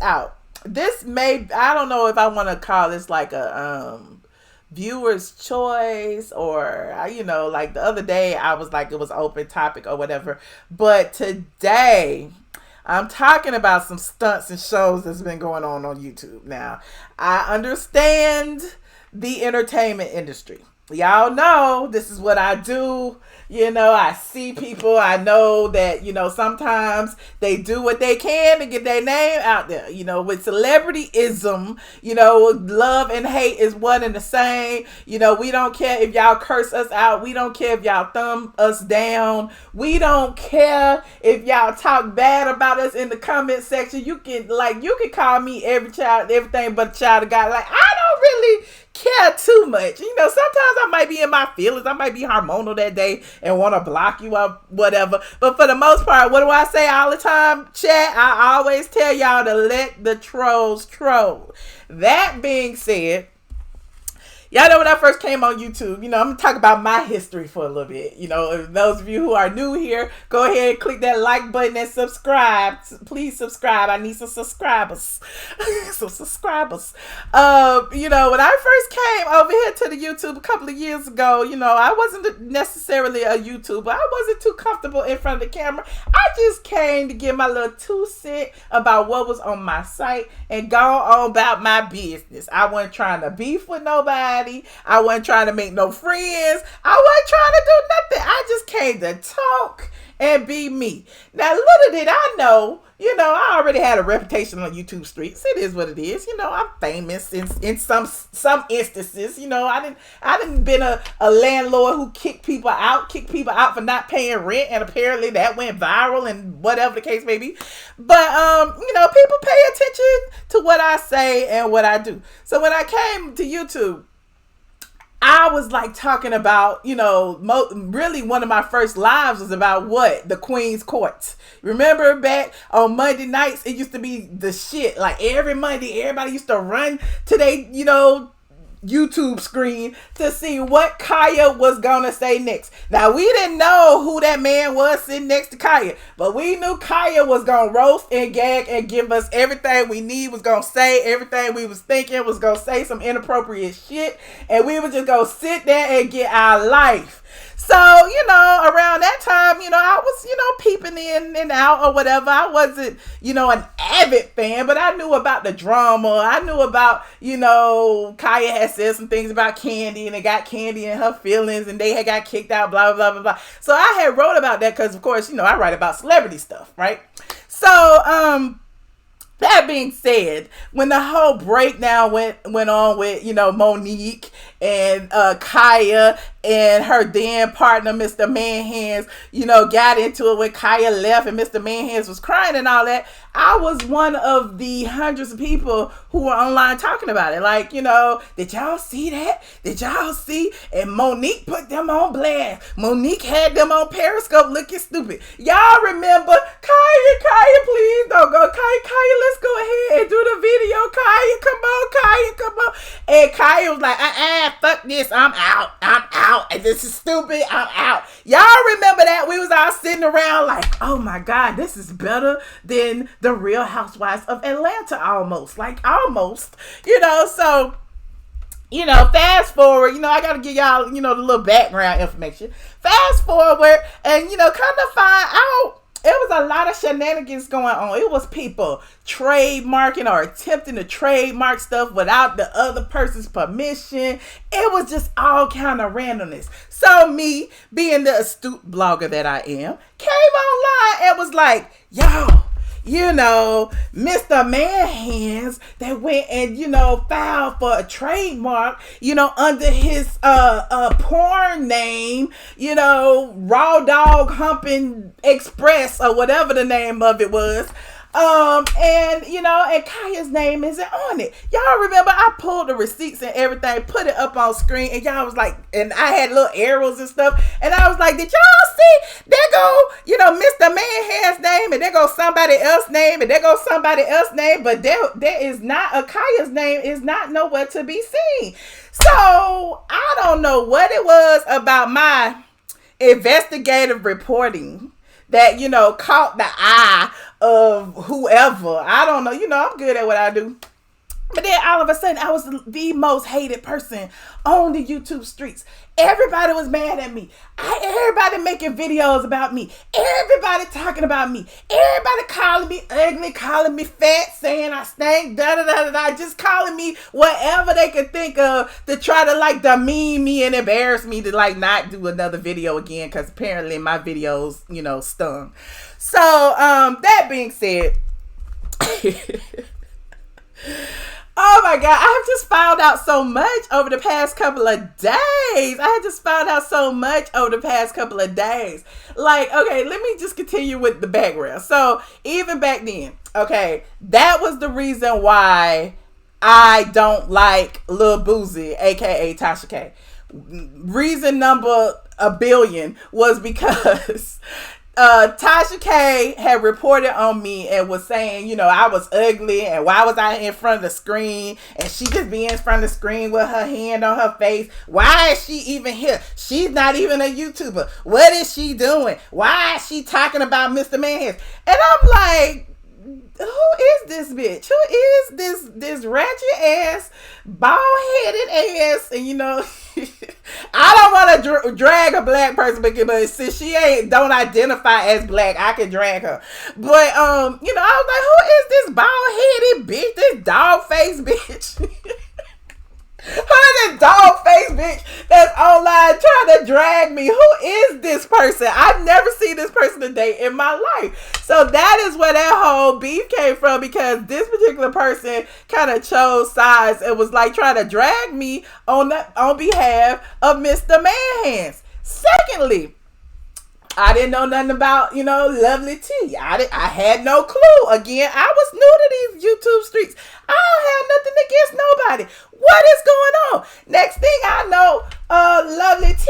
out. I don't know if I want to call this like a viewer's choice, or like the other day I was like it was open topic or whatever, but today I'm talking about some stunts and shows that's been going on YouTube. Now, I understand the entertainment industry. Y'all know this is what I do. I see people. I know that, sometimes they do what they can to get their name out there. With celebrityism, love and hate is one and the same. We don't care if y'all curse us out. We don't care if y'all thumb us down. We don't care if y'all talk bad about us in the comment section. You can call me everything but a child of God. Like, I don't really care too much. Sometimes I might be in my feelings. I might be hormonal that day and want to block you up, whatever. But for the most part, what do I say all the time, chat? I always tell y'all to let the trolls troll. That being said, y'all know when I first came on YouTube, I'm going to talk about my history for a little bit. Those of you who are new here, go ahead and click that like button and subscribe. Please subscribe. I need some subscribers. When I first came over here to the YouTube a couple of years ago, I wasn't necessarily a YouTuber. I wasn't too comfortable in front of the camera. I just came to give my little 2 cents about what was on my site and go on about my business. I wasn't trying to beef with nobody. I wasn't trying to make no friends. I wasn't trying to do nothing. I just came to talk and be me. Now, little did I know, I already had a reputation on YouTube streets. It is what it is. I'm famous in some instances. I didn't been a landlord who kicked people out for not paying rent, and apparently that went viral and whatever the case may be. But people pay attention to what I say and what I do. So when I came to YouTube, I was like talking about, really one of my first lives was about what? The Queen's Courts. Remember back on Monday nights, it used to be the shit. Like every Monday, everybody used to run to their, YouTube screen to see what Khia was gonna say next. Now, we didn't know who that man was sitting next to Khia, but we knew Khia was gonna roast and gag and give us everything we need, was gonna say everything we was thinking, was gonna say some inappropriate shit, and we was just gonna sit there and get our life. So, around that time, I was, peeping in and out or whatever. I wasn't, an avid fan, but I knew about the drama. I knew about, Khia had said some things about Candy, and it got Candy in her feelings, and they had got kicked out, blah, blah, blah, blah. So I had wrote about that because, of course, I write about celebrity stuff, right? So, that being said, when the whole breakdown went on with, Monique and Khia and her then partner, Mr. Manhands, got into it when Khia left and Mr. Manhands was crying and all that, I was one of the hundreds of people who were online talking about it. Like, did y'all see that? Did y'all see? And Monique put them on blast. Monique had them on Periscope looking stupid. Y'all remember, Khia, please don't go. Khia, let's go ahead and do the video. Khia, come on. And Khia was like, fuck this. I'm out. And this is stupid. I'm out. Y'all remember that? We was all sitting around like, oh my God, this is better than the Real Housewives of Atlanta almost. So, fast forward, I got to give y'all, the little background information. Fast forward and, kind of find out it was a lot of shenanigans going on. It was people trademarking or attempting to trademark stuff without the other person's permission. It was just all kind of randomness. So me, being the astute blogger that I am, came online and was like, yo, Mr. Manhands that went and, filed for a trademark, under his porn name, Raw Dog Humping Express or whatever the name of it was. And Khia's name isn't on it. Y'all remember I pulled the receipts and everything, put it up on screen, and y'all was like, and I had little arrows and stuff, and I was like, did y'all see? There go, Mr. Manhand's name, and there goes somebody else's name, and there goes somebody else's name, but there is not, Khia's name is not nowhere to be seen. So, I don't know what it was about my investigative reporting that, you know, caught the eye of whoever. I don't know. You know, I'm good at what I do. But then all of a sudden, I was the most hated person on the YouTube streets. Everybody was mad at me. Everybody making videos about me. Everybody talking about me. Everybody calling me ugly, calling me fat, saying I stink, da-da-da-da-da, just calling me whatever they could think of to try to like demean me and embarrass me to like not do another video again, because apparently my videos, you know, stung. So, that being said, oh my God, I have just found out so much over the past couple of days. Like, okay, let me just continue with the background. So, even back then, okay, that was the reason why I don't like Lil Boozy, aka Tasha K. Reason number a billion was because Tasha K had reported on me and was saying, you know, I was ugly and why was I in front of the screen, and she just be in front of the screen with her hand on her face. Why is she even here? She's not even a YouTuber. What is she doing? Why is she talking about Mr. Manhands? And I'm like, who is this bitch? Who is this ratchet ass, bald-headed ass? And you know, I don't want to drag a black person, but since she don't identify as black, I can drag her. But you know, I was like, who is this bald-headed bitch? This dog-faced bitch? Who is this dog-faced bitch that's online trying to drag me? Who is this person? I've never seen this person a day in my life. So that is where that whole beef came from, because this particular person kind of chose sides and was like trying to drag me on behalf of Mr. Manhands. Secondly, I didn't know nothing about, you know, Lovely T. I had no clue. Again, I was new to these YouTube streets. I don't have nothing against nobody. What is going on? Next thing I know, Lovely T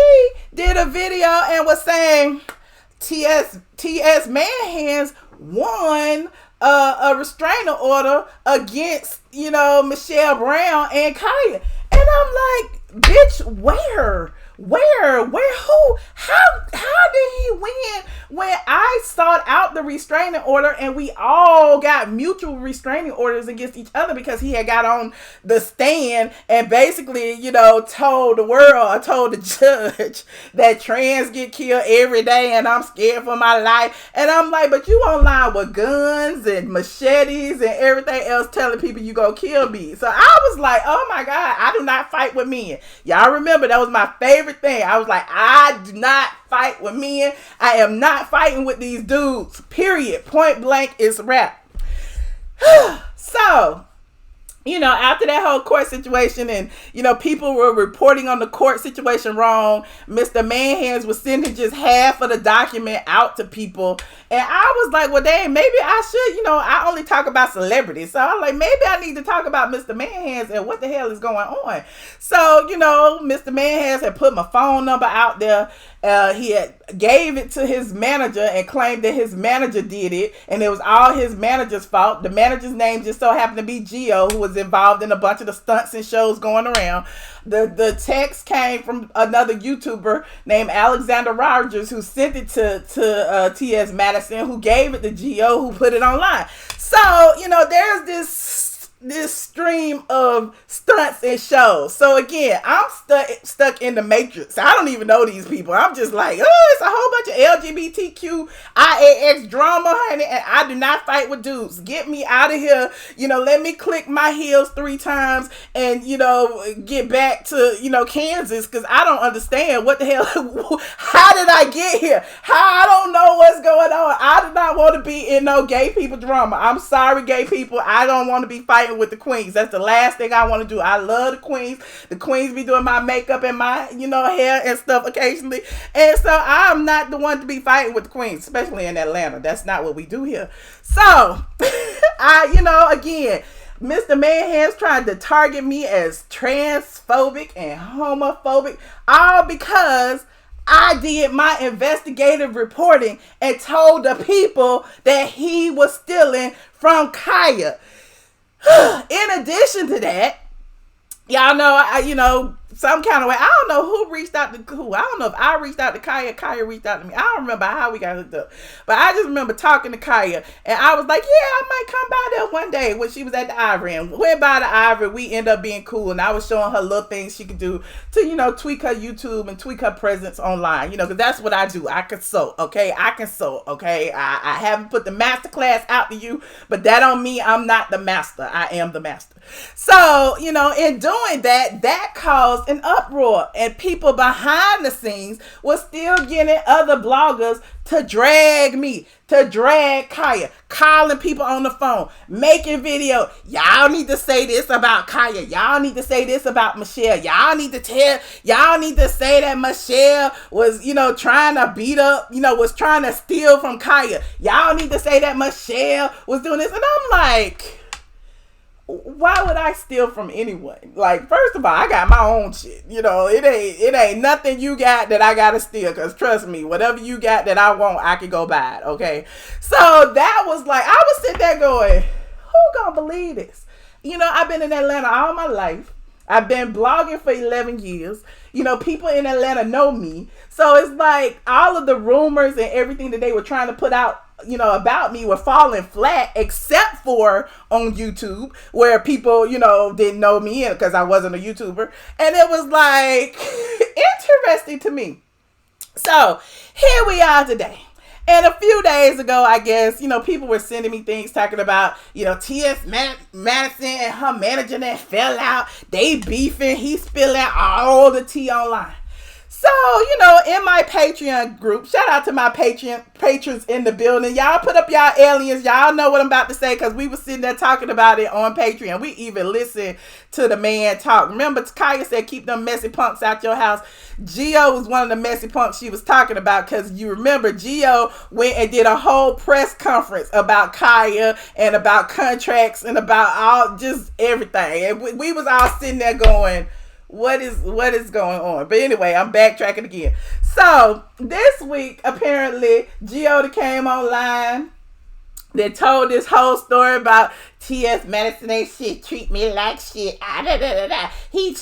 did a video and was saying T.S. Manhands won a restraining order against, you know, Michelle Brown and Khia. And I'm like, bitch, where, who, how did he win when I sought out the restraining order and we all got mutual restraining orders against each other because he had got on the stand and basically, you know, told the world, I told the judge that trans get killed every day and I'm scared for my life. And I'm like, but you online with guns and machetes and everything else telling people you gonna kill me. So I was like, oh my God, I do not fight with men. Y'all remember that was my favorite thing. I was like, I do not fight with men. I am not fighting with these dudes. Period. Point blank is a wrap. So, you know, after that whole court situation and, you know, people were reporting on the court situation wrong, Mr. Manhands was sending just half of the document out to people. And I was like, well, dang, maybe I should, you know, I only talk about celebrities. So I'm like, maybe I need to talk about Mr. Manhands and what the hell is going on. So, you know, Mr. Manhands had put my phone number out there. He had gave it to his manager and claimed that his manager did it and it was all his manager's fault. The manager's name just so happened to be Gio, who was involved in a bunch of the stunts and shows going around. The text came from another YouTuber named Alexander Rogers, who sent it to T.S. Madison, who gave it to Gio, who put it online. So, you know, there's this stream of stunts and shows. So again, I'm stuck in the matrix. I don't even know these people. I'm just like, oh, it's a whole bunch of LGBTQ IAX drama, honey, and I do not fight with dudes. Get me out of here. You know, let me click my heels 3 times and, you know, get back to, you know, Kansas, because I don't understand what the hell. How did I get here? I don't know what's going on. I do not want to be in no gay people drama. I'm sorry, gay people. I don't want to be fighting with the queens. That's the last thing I want to do. I love the queens. The queens be doing my makeup and my, you know, hair and stuff occasionally. And so I'm not the one to be fighting with the queens, especially in Atlanta. That's not what we do here. So, you know, again, Mr. Manhands tried to target me as transphobic and homophobic, all because I did my investigative reporting and told the people that he was stealing from Khia. In addition to that, y'all know, some kind of way. I don't know who reached out to who. I don't know if I reached out to Khia. Khia reached out to me. I don't remember how we got hooked up. But I just remember talking to Khia. And I was like, yeah, I might come by there one day when she was at the iamATLien. Went by the iamATLien. We ended up being cool. And I was showing her little things she could do to, you know, tweak her YouTube and tweak her presence online. You know, because that's what I do. I can sew, okay? I can sew, okay? I haven't put the master class out to you, but that don't mean I'm not the master. I am the master. So, you know, in doing that, that caused an uproar, and people behind the scenes were still getting other bloggers to drag me, to drag Khia, calling people on the phone, making video. Y'all need to say this about Khia. Y'all need to say this about Michelle. Y'all need to say that Michelle was, you know, trying to beat up, you know, was trying to steal from Khia. Y'all need to say that Michelle was doing this. And I'm like, why would I steal from anyone? Like, first of all, I got my own shit. You know, it ain't nothing you got that I gotta steal. Cause trust me, whatever you got that I want, I can go buy it. Okay. So that was like, I was sitting there going, who gonna believe this? You know, I've been in Atlanta all my life. I've been blogging for 11 years. You know, people in Atlanta know me. So it's like all of the rumors and everything that they were trying to put out, you know, about me were falling flat, except for on YouTube, where people, you know, didn't know me because I wasn't a YouTuber. And it was like interesting to me. So here we are today. And a few days ago, I guess, you know, people were sending me things talking about, you know, T.S. Madison and her manager that fell out. They beefing. He's spilling all the tea online. So, you know, in my Patreon group, shout out to my patrons in the building. Y'all put up y'all aliens. Y'all know what I'm about to say because we were sitting there talking about it on Patreon. We even listened to the man talk. Remember, Khia said, keep them messy punks out your house. Gio was one of the messy punks she was talking about because you remember Gio went and did a whole press conference about Khia and about contracts and about all, just everything. And we was all sitting there going, what is going on? But anyway, I'm backtracking again. So this week, apparently, Gio came online. They told this whole story about T.S. Madison ain't shit, treat me like shit. He,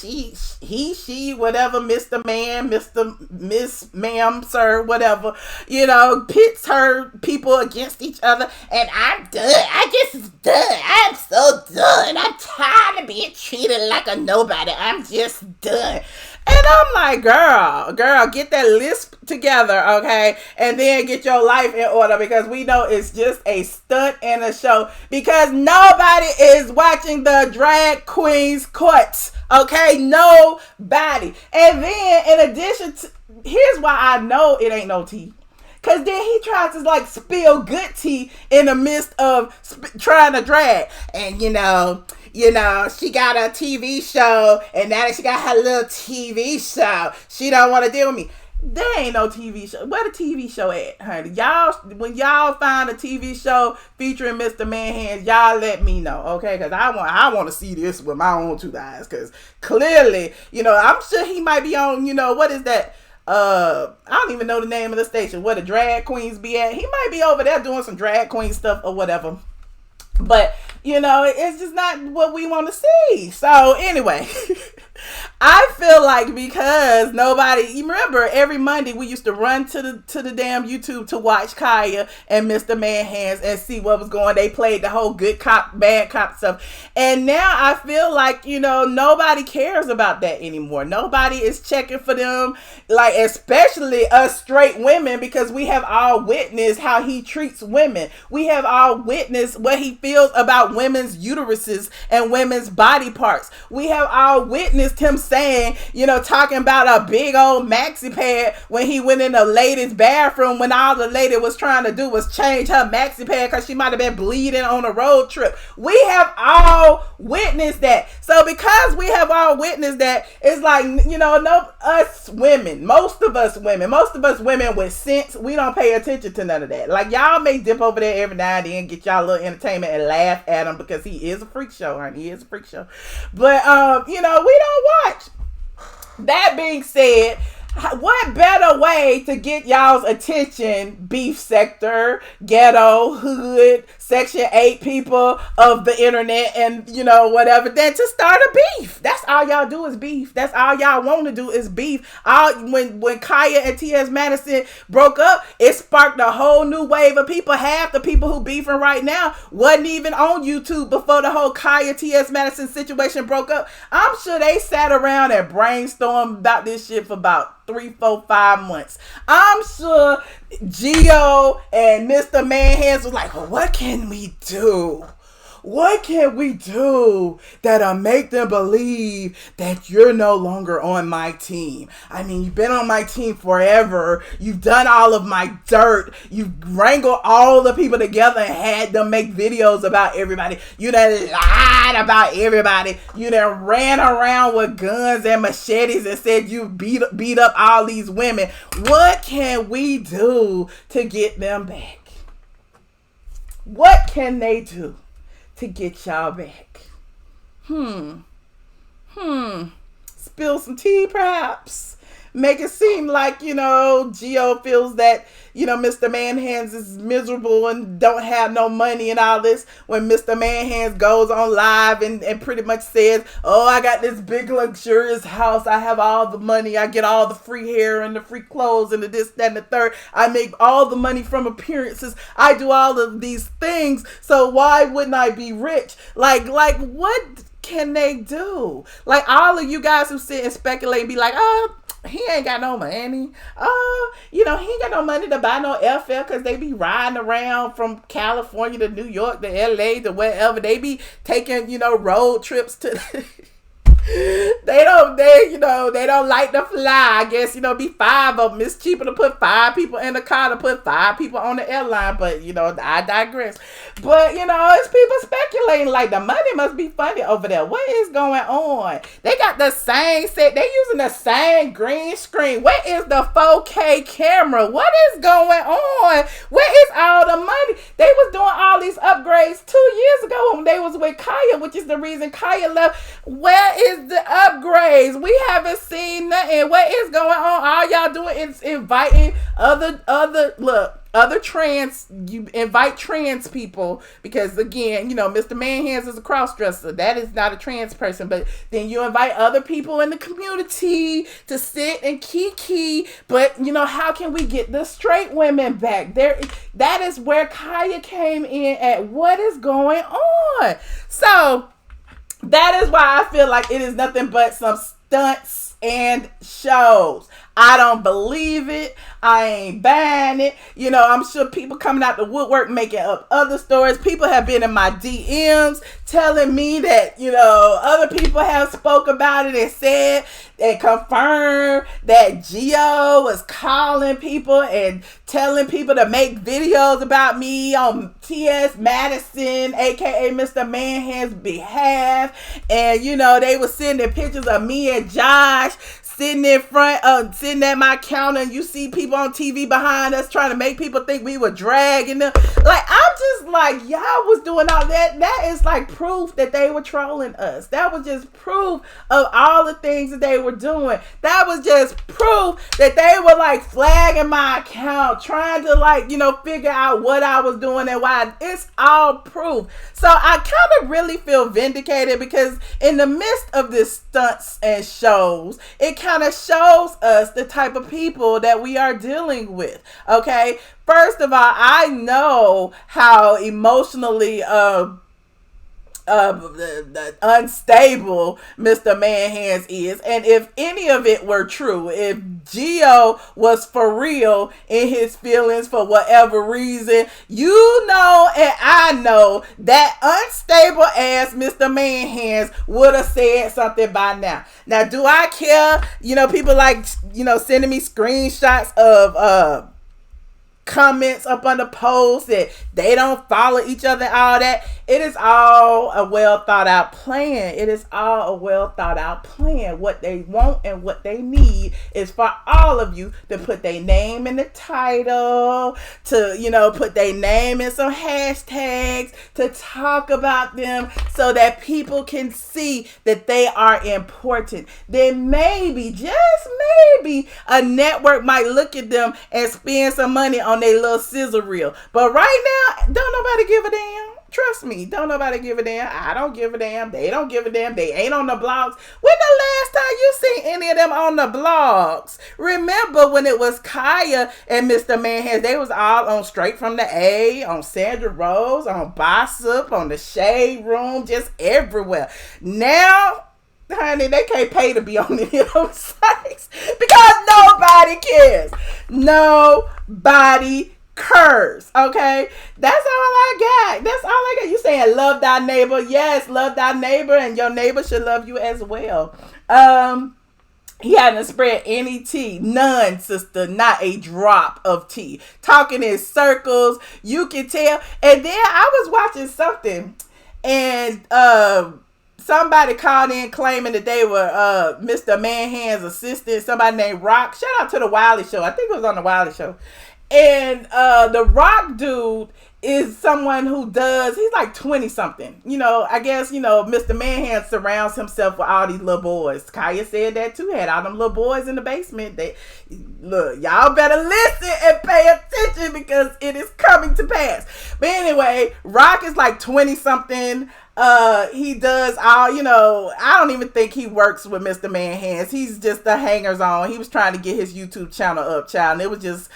she, whatever, Mr. Man, Miss, Ma'am, Sir, whatever, you know, pits her people against each other. And I'm done. I just done. I'm so done. I'm tired of being treated like a nobody. I'm just done. And I'm like, girl, get that list together, okay? And then get your life in order because we know it's just a stunt and a show because nobody is watching the drag queens courts, okay? Nobody. And then in addition to, here's why I know it ain't no tea. Because then he tries to like spill good tea in the midst of trying to drag. And you know, she got a TV show, and now that she got her little TV show, she don't want to deal with me. There ain't no TV show. Where the TV show at, honey? Y'all, when y'all find a TV show featuring Mr. Manhands, y'all let me know, okay? Because I want to see this with my own two eyes. Because clearly, you know, I'm sure he might be on, you know, what is that? I don't even know the name of the station where the drag queens be at. He might be over there doing some drag queen stuff or whatever. But, you know, it's just not what we want to see. So, anyway, I feel like because nobody, you remember every Monday we used to run to the damn YouTube to watch Khia and Mr. Manhands and see what was going. They played the whole good cop, bad cop stuff. And now I feel like, you know, nobody cares about that anymore. Nobody is checking for them, like especially us straight women, because we have all witnessed how he treats women. We have all witnessed what he feels about women's uteruses and women's body parts. We have all witnessed him saying, you know, talking about a big old maxi pad when he went in the lady's bathroom when all the lady was trying to do was change her maxi pad because she might have been bleeding on a road trip. We have all witnessed that. So because we have all witnessed that, it's like, you know, most of us women with sense, we don't pay attention to none of that. Like, y'all may dip over there every now and then, get y'all a little entertainment and laugh at him because he is a freak show, honey. He is a freak show. But, you know, we don't watch. That being said, what better way to get y'all's attention, beef sector, ghetto, hood, Section 8 people of the internet and, you know, whatever, than to start a beef. That's all y'all do is beef. That's all y'all want to do is beef. When Khia and T.S. Madison broke up, it sparked a whole new wave of people. Half the people who beefing right now wasn't even on YouTube before the whole Khia T.S. Madison situation broke up. I'm sure they sat around and brainstormed about this shit for about 3, 4, 5 months. I'm sure Gio and Mr. Manhands was like, well, what can we do? What can we do that'll make them believe that you're no longer on my team? I mean, you've been on my team forever. You've done all of my dirt. You've wrangled all the people together and had them make videos about everybody. You done lied about everybody. You done ran around with guns and machetes and said you beat up all these women. What can we do to get them back? What can they do to get y'all back? Spill some tea, perhaps. Make it seem like, you know, Gio feels that, you know, Mr. Manhands is miserable and don't have no money and all this, when Mr. Manhands goes on live and pretty much says, oh, I got this big luxurious house. I have all the money. I get all the free hair and the free clothes and the this, that, and the third. I make all the money from appearances. I do all of these things. So why wouldn't I be rich? Like what can they do? Like, all of you guys who sit and speculate and be like, oh, he ain't got no money. You know, he ain't got no money to buy no airfare because they be riding around from California to New York to LA to wherever. They be taking, you know, road trips to they don't like to fly. I guess, you know, be 5 of them. It's cheaper to put 5 people in the car to put 5 people on the airline. But, you know, I digress. But, you know, it's people speculating like the money must be funny over there. What is going on? They got the same set. They using the same green screen. Where is the 4K camera? What is going on? Where is all the money? They was doing all these upgrades 2 years ago when they was with Khia, which is the reason Khia left. Where is the upgrades? We haven't seen nothing. What is going on? All y'all doing is inviting other trans, you invite trans people because, again, you know, Mr. Manhands is a cross-dresser. That is not a trans person. But then you invite other people in the community to sit and kiki. But, you know, how can we get the straight women back? That is where Khia came in at. What is going on? So that is why I feel like it is nothing but some stunts and shows. I don't believe it. I ain't buying it. You know, I'm sure people coming out the woodwork making up other stories. People have been in my DMs telling me that, you know, other people have spoke about it and said and confirmed that Gio was calling people and telling people to make videos about me on T.S. Madison, aka Mr. Manhand's behalf. And, you know, they were sending pictures of me and Josh sitting in front, sitting at my counter, and you see people on TV behind us trying to make people think we were dragging them. Like, I'm just like, y'all was doing all that. That is like proof that they were trolling us. That was just proof of all the things that they were doing. That was just proof that they were like flagging my account, trying to, like, you know, figure out what I was doing and why. It's all proof. So I kind of really feel vindicated because in the midst of this stunts and shows, it kind of shows us the type of people that we are dealing with. Okay, first of all, I know how emotionally unstable Mr. Manhands is, and if any of it were true, if Gio was for real in his feelings for whatever reason, you know and I know that unstable ass Mr. Manhands would have said something by now. Now, do I care? You know, people like, you know, sending me screenshots of comments up on the post that they don't follow each other, all that. It is all a well thought out plan. It is all a well thought out plan. What they want and what they need is for all of you to put their name in the title, to, you know, put their name in some hashtags, to talk about them so that people can see that they are important. Then maybe, just maybe, a network might look at them and spend some money on on their little sizzle reel. But right now, don't nobody give a damn. Trust me, don't nobody give a damn. I don't give a damn. They don't give a damn. They ain't on the blogs. When the last time you seen any of them on the blogs? Remember when it was Khia and Mr. Manhands? They was all on Straight from the A, on Sandra Rose, on Bossip, on the Shade Room, just everywhere. Now, honey, they can't pay to be on any of those sites because nobody cares. Nobody cares. Okay, that's all I got. That's all I got. You saying love thy neighbor? Yes, love thy neighbor, and your neighbor should love you as well. He hadn't spread any tea. None, sister. Not a drop of tea. Talking in circles. You can tell. And then I was watching something, and somebody called in claiming that they were Mr. Manhand's assistant. Somebody named Rock. Shout out to the Wiley Show. I think it was on the Wiley Show. And the Rock dude is someone who he's like 20 something. I guess, Mr. Manhand surrounds himself with all these little boys. Khia said that too. Had all them little boys in the basement. Look, y'all better listen and pay attention because it is coming to pass. But anyway, Rock is like 20 something. He does all, I don't even think he works with Mr. Manhands. He's just the hangers on. He was trying to get his YouTube channel up, child. And it was just,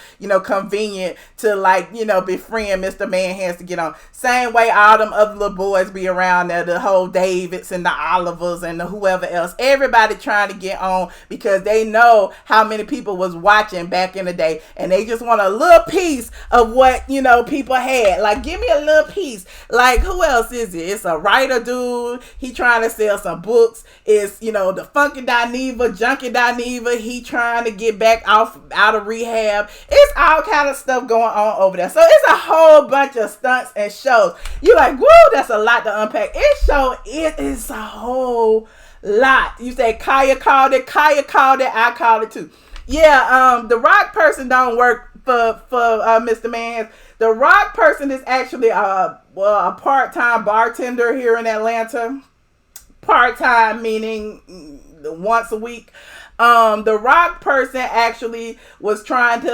convenient to befriend Mr. Manhands to get on. Same way all them other little boys be around there, the whole Davids and the Olivers and the whoever else. Everybody trying to get on because they know how many people was watching back in the day. And they just want a little piece of what, people had. Like, give me a little piece. Like, who else is it? It's a writer dude. He trying to sell some books. It's the Funky Dineva, Junkie Dineva. He trying to get back out of rehab. It's all kind of stuff going on over there. So it's a whole bunch of stunts and shows. You like, woo, that's a lot to unpack. It is a whole lot. You say Khia called it. Khia called it. I called it too. Yeah. The Rock person don't work for Mr. Manhands. The Rock person is actually a part-time bartender here in Atlanta. Part-time meaning once a week. The Rock person actually was trying to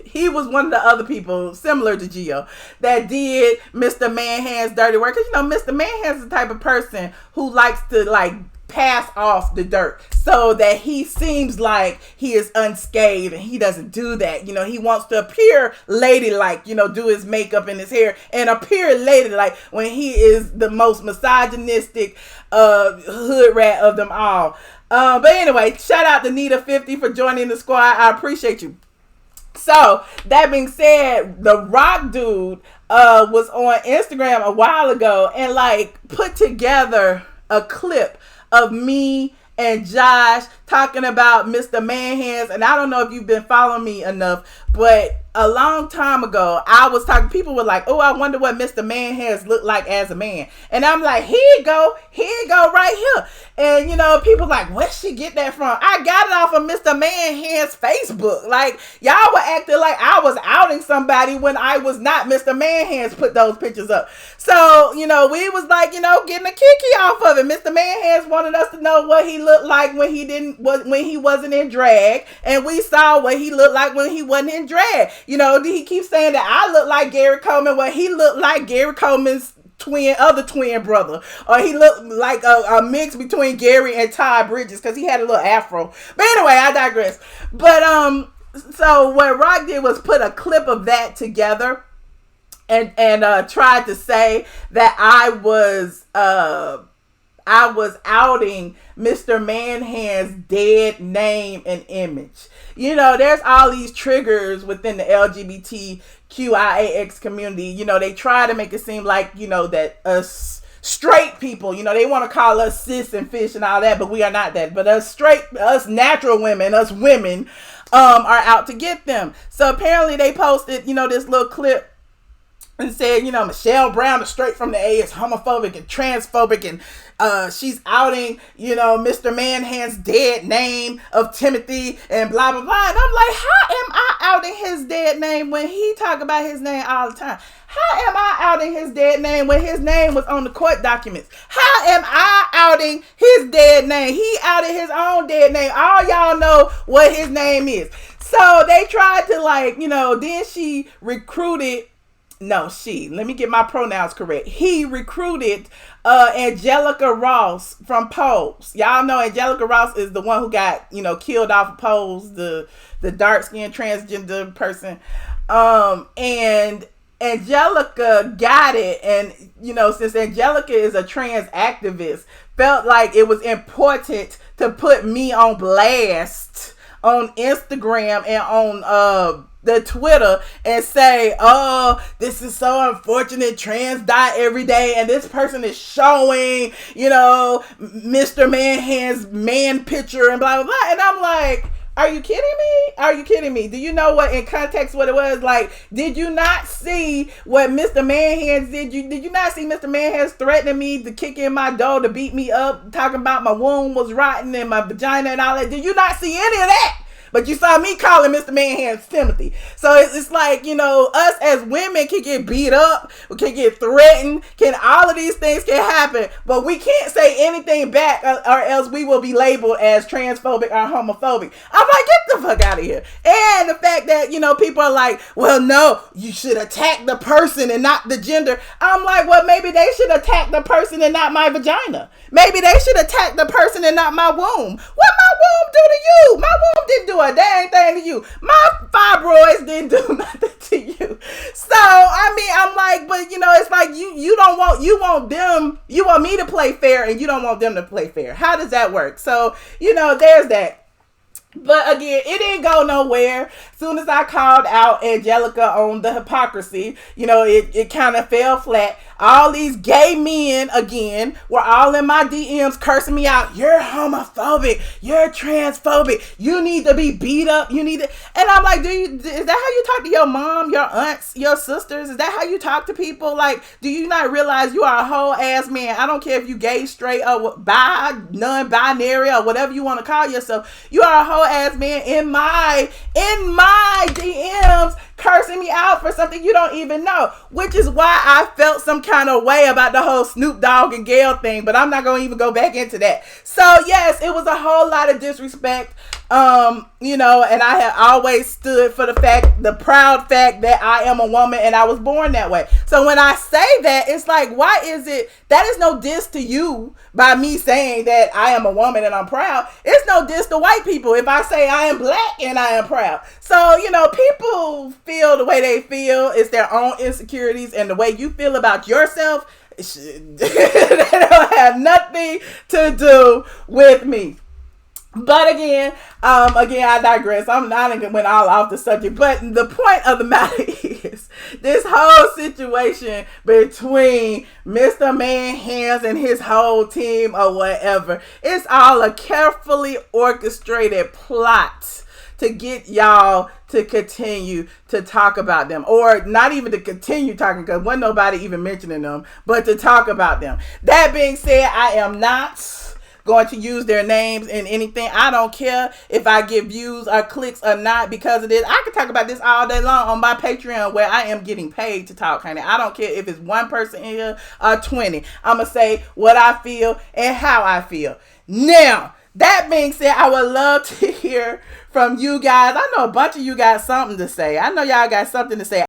he was one of the other people similar to Gio that did Mr. Manhand's dirty work. Because Mr. Manhand's the type of person who likes to pass off the dirt so that he seems like he is unscathed, and he doesn't do that. He wants to appear ladylike, do his makeup and his hair and appear ladylike when he is the most misogynistic hood rat of them all. But anyway, shout out to Nita50 for joining the squad. I appreciate you. So that being said, the Rock dude was on Instagram a while ago and put together a clip of me and Josh talking about Mr. Manhands. And I don't know if you've been following me enough, but a long time ago, I was talking, people were like, oh, I wonder what Mr. Manhands looked like as a man. And I'm like, here you go right here. And, people like, where'd she get that from? I got it off of Mr. Manhand's Facebook. Y'all were acting like I was outing somebody when I was not. Mr. Manhands put those pictures up. So, we was getting a kiki off of it. Mr. Manhands wanted us to know what he looked like when he wasn't in drag. And we saw what he looked like when he wasn't in drag. He keeps saying that I look like Gary Coleman. Well, he looked like Gary Coleman's other twin brother. Or he looked like a mix between Gary and Todd Bridges because he had a little afro. But anyway, I digress. But so what Rock did was put a clip of that together and tried to say that I was outing Mr. Manhand's dead name and image. There's all these triggers within the LGBTQIAX community. They try to make it seem like, that us straight people, they want to call us cis and fish and all that, but we are not that. But us natural women, us women, are out to get them. So apparently they posted, this little clip and said, Michelle Brown, the Straight from the A, is homophobic and transphobic, and she's outing, Mr. Manhand's dead name of Timothy and blah, blah, blah. And I'm like, how am I outing his dead name when he talk about his name all the time? How am I outing his dead name when his name was on the court documents? How am I outing his dead name? He outed his own dead name. All y'all know what his name is. So they tried to then she recruited. No, let me get my pronouns correct. He recruited Angelica Ross from Pose. Y'all know Angelica Ross is the one who got, killed off of Pose, the dark-skinned transgender person. And Angelica got it. And, since Angelica is a trans activist, felt like it was important to put me on blast on Instagram and on the Twitter and say, oh, this is so unfortunate, trans die every day, and this person is showing, Mr. Manhand's man picture and blah, blah, blah. And I'm like, are you kidding me? Are you kidding me? Do you know what, in context, what it was? Like, did you not see what Mr. Manhands did? Did you not see Mr. Manhands threatening me to kick in my door, to beat me up, talking about my womb was rotten and my vagina and all that? Did you not see any of that? But you saw me calling Mr. Manhand's Timothy. So it's like, us as women can get beat up, we can get threatened, all of these things can happen, but we can't say anything back or else we will be labeled as transphobic or homophobic. I'm like, get the fuck out of here. And the fact that, people are like, well, no, you should attack the person and not the gender. I'm like, well, maybe they should attack the person and not my vagina. Maybe they should attack the person and not my womb. What my womb do to you? My womb didn't do a dang thing to you. My fibroids didn't do nothing to you. So, I'm like, but it's like you want me to play fair and you don't want them to play fair. How does that work? So, there's that. But again, it didn't go nowhere. As soon as I called out Angelica on the hypocrisy, it kind of fell flat. All these gay men, again, were all in my DMs cursing me out. You're homophobic. You're transphobic. You need to be beat up. You need to... And I'm like, is that how you talk to your mom, your aunts, your sisters? Is that how you talk to people? Like, do you not realize you are a whole ass man? I don't care if you gay, straight, or bi, non-binary, or whatever you want to call yourself. You are a whole ass man in my DMs cursing me out for something you don't even know, which is why I felt some kind of way about the whole Snoop Dogg and Gayle thing, but I'm not going to even go back into that. So yes, it was a whole lot of disrespect, and I have always stood for the proud fact that I am a woman and I was born that way. So when I say that, it's like, why is it, that is no diss to you by me saying that I am a woman and I'm proud. It's no diss to white people if I say I am black and I am proud. So, people feel the way they feel. It's their own insecurities, and the way you feel about yourself, they don't have nothing to do with me. But again, I digress. I'm not even went all off the subject. But the point of the matter is, this whole situation between Mr. Manhands and his whole team or whatever, it's all a carefully orchestrated plot to get y'all to continue to talk about them, or not even to continue talking, because wasn't nobody even mentioning them, but to talk about them. That being said, I am not going to use their names in anything. I don't care if I get views or clicks or not because of this. I can talk about this all day long on my Patreon, where I am getting paid to talk, honey. I don't care if it's one person in here or 20. I'm going to say what I feel and how I feel. Now, that being said, I would love to hear from you guys. I know a bunch of you got something to say. I know y'all got something to say.